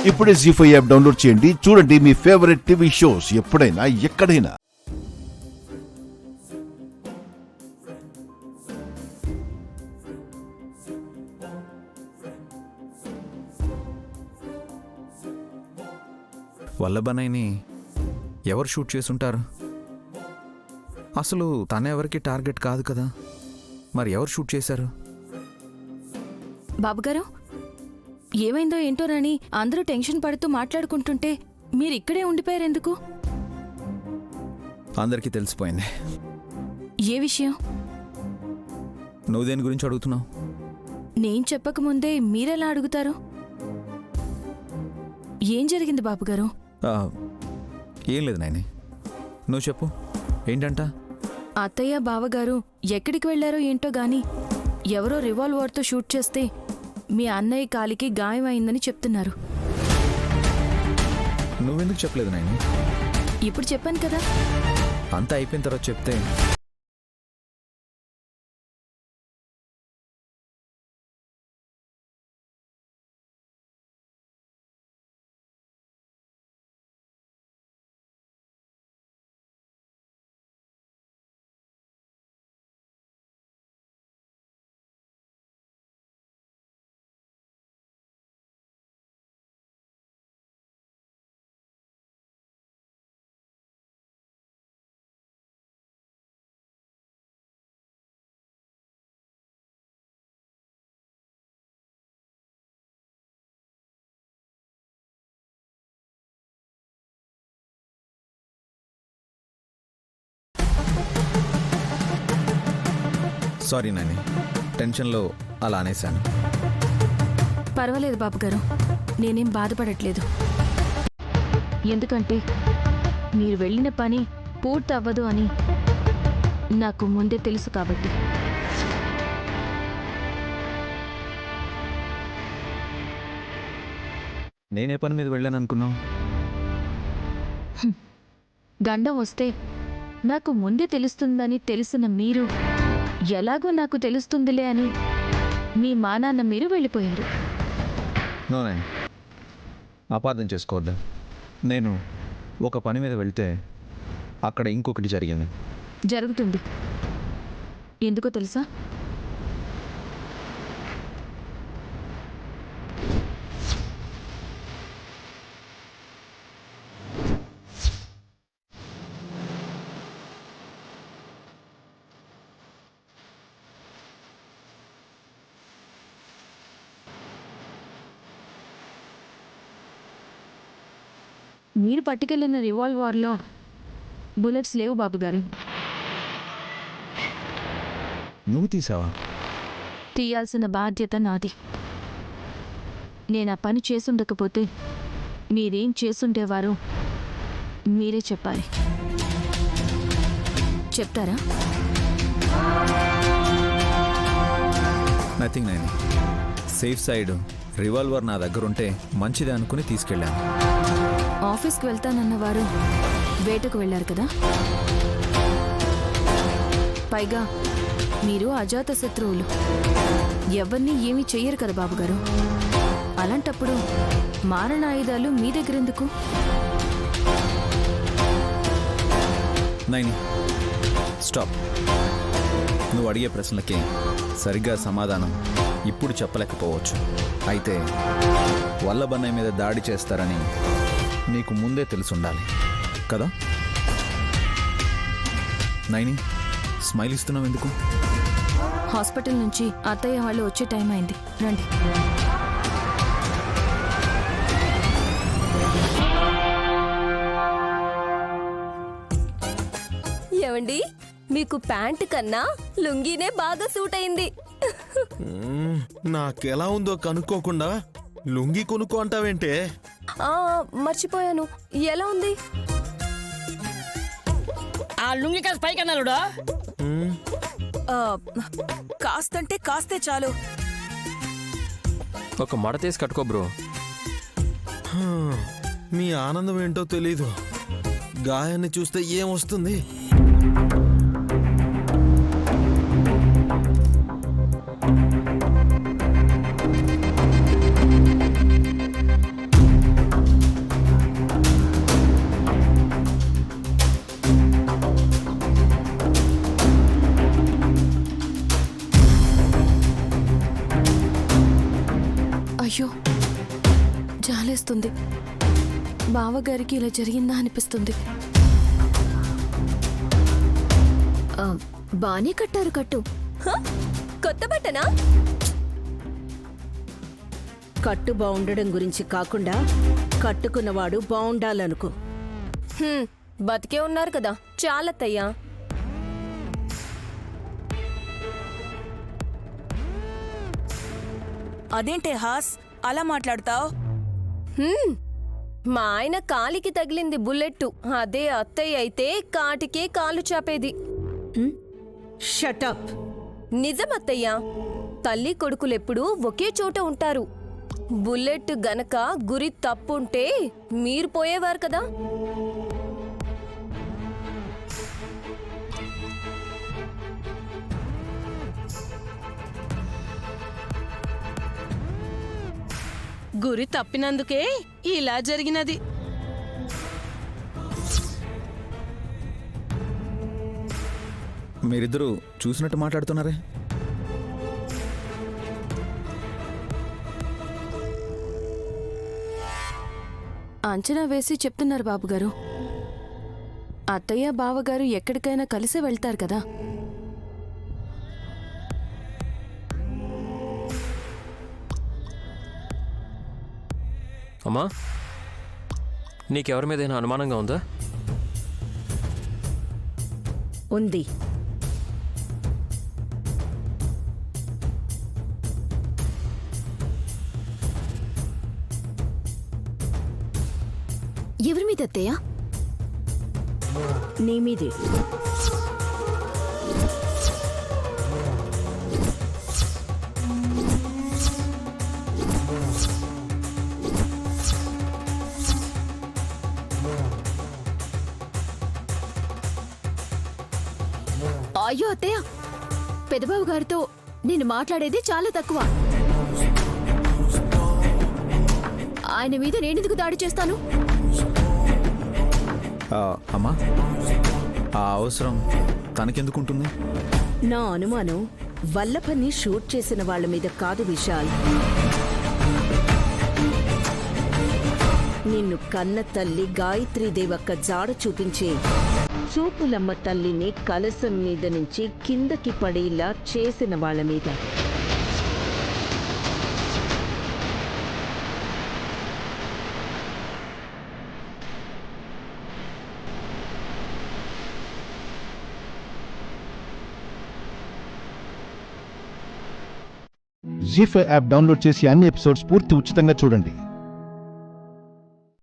ఇప్పుడే జీ5 app download చేయండి. చూడండి మీ ఫేవరెట్ టీవీ షోస్ ఎప్పుడైనా ఎక్కడైనా. వల్లభనయ్యని ఎవరు షూట్ చేసుంటారు? అసలు తనెవరికి టార్గెట్ కాదు కదా, మరి ఎవరు షూట్ చేశారు? బాబుగారు, ఏమైందో ఏంటోనని అందరూ టెన్షన్ పడుతూ మాట్లాడుకుంటుంటే మీరు ఇక్కడే ఉండిపోయారెందుకు? అందరికీ తెలిసిపోయింది. ఏ విషయం? నువ్వు దేని గురించి అడుగుతున్నావు? నేను చెప్పకముందే మీరెలా అడుగుతారు? ఏం జరిగింది బాబుగారు? ఏం లేదు నాయని, నువ్వు చెప్పు, ఏంటంట? అత్తయ్య బావగారు ఎక్కడికి వెళ్లారో ఏంటో గాని ఎవరో రివాల్వర్తో షూట్ చేస్తే మీ అన్నయ్య కాలికి గాయమైందని చెప్తున్నారు. నువ్వెందుకు చెప్పలేదు నాయని? ఇప్పుడు చెప్పాను కదా. అంతా అయిపోయిన తర్వాత చెప్తే. సారీ నాని, టెన్షన్లో అలా అనేశాను. పర్వాలేదు బాబుగారు, నేనేం బాధపడట్లేదు. ఎందుకంటే మీరు వెళ్ళిన పని పూర్తి అవ్వదు అని నాకు ముందే తెలుసు కాబట్టి. నేనే పని మీద వెళ్ళాను అనుకున్నావు? గండం వస్తే నాకు ముందే తెలుస్తుందని తెలిసిన మీరు ఎలాగో నాకు తెలుస్తుందిలే అని మీ మానాన్న మీరు వెళ్ళిపోయారు. నోనే, అపార్థం చేసుకోవద్దా. నేను ఒక పని మీద వెళ్తే అక్కడ ఇంకొకటి జరిగింది. జరుగుతుంది. ఎందుకో తెలుసా? మీరు పట్టుకెళ్ళిన రివాల్వర్లో బుల్లెట్స్ లేవు బాబుగారు. నువ్వు తీసావా? తీయాల్సిన బాధ్యత నాది. నేను ఆ పని చేసుండకపోతే మీరేం చేసుండేవారో మీరే చెప్పాలి. చెప్తారా? Nothing Naini, safe side revolver నా దగ్గర ఉంటే మంచిదే అనుకుని తీసుకెళ్ళాను. ఆఫీస్కి వెళ్తానన్నవారు వేటకు వెళ్ళారు కదా. పైగా మీరు అజాత శత్రువులు, ఎవరిని ఏమీ చెయ్యరు కదా బాబుగారు. అలాంటప్పుడు మారణాయుధాలు మీ దగ్గరెందుకు? నైని, స్టాప్. నువ్వు అడిగే ప్రశ్నలకి సరిగ్గా సమాధానం ఇప్పుడు చెప్పలేకపోవచ్చు. అయితే వల్లభన్నయ్య మీద దాడి చేస్తారని నీకు ముందే తెలుసుండాలి కదా. నైని, స్మైల్ ఇస్తున్నావు ఎందుకు? హాస్పిటల్ నుంచి అత్తయ్య వాళ్ళు వచ్చే టైం అయింది, రండి. ఏమండి, మీకు ప్యాంట్ కన్నా లుంగీనే బాగా సూట్ అయింది. నాకెలా ఉందో కనుక్కోకుండా లుంగి కొనుక్కో అంటావేంటే? మర్చిపోయాను, ఎలా ఉంది? ఆ లుంగి కాస్త పైకి అన్నాడు. కాస్తంటే కాస్తే చాలు. ఒక మడ తీసి కట్టుకో బ్రో. మీ ఆనందం ఏంటో తెలీదు. గాయాన్ని చూస్తే ఏమొస్తుంది? జాలేస్తుంది. బావగారికి ఇలా జరిగిందా అనిపిస్తుంది. బానే కట్టారు కట్టు. హ? కొత్త బట్టనా? కట్టు బాగుండడం గురించి కాకుండా కట్టుకున్నవాడు బాగుండాలనుకో. బతికే ఉన్నారు కదా చాలత్తయ్యా. అదేంటే హాస్ అలా మాట్లాడతావు? మా ఆయన కాలికి తగిలింది బుల్లెట్టు. అదే అత్తయ్య అయితే కాటికే కాలు చాపేది. షటప్. నిజం అత్తయ్య. తల్లి కొడుకులెప్పుడూ ఒకే చోట ఉంటారు. బుల్లెట్ గనక గురి తప్పుంటే మీరు పోయేవారు కదా. గురి తప్పినందుకే ఇలా జరిగినది. మీరిద్దరూ చూసినట్టు మాట్లాడుతున్నారే. అంచనా వేసి చెప్తున్నారు బాబుగారు. అత్తయ్య బావగారు ఎక్కడికైనా కలిసి వెళ్తారు కదా. అమ్మా, నీకెవరి మీదైనా అనుమానంగా ఉందా? ఉంది. ఎవరి మీద అత్తయ్య? నీ మీదే. అయ్యో అత్తయ్య, పెదబాబు గారితో నేను మాట్లాడేది చాలా తక్కువ. ఆయన మీద నేనెందుకు దాడి చేస్తాను? అమ్మా, ఆ అవసరం తనకెందుకుంటుంది? నా అనుమానం వల్లభని షూట్ చేసిన వాళ్ళ మీద కాదు విశాల్. నిన్ను కన్న తల్లి గాయత్రీదేవక్క జాడ చూపించే చూపులమ్మ తల్లిని కలసం మీద నుంచి కిందకి పడేలా చేసిన వాళ్ళ మీద. జీ5 యాప్ డౌన్లోడ్ చేసి అన్ని ఎపిసోడ్స్ పూర్తి ఉచితంగా చూడండి.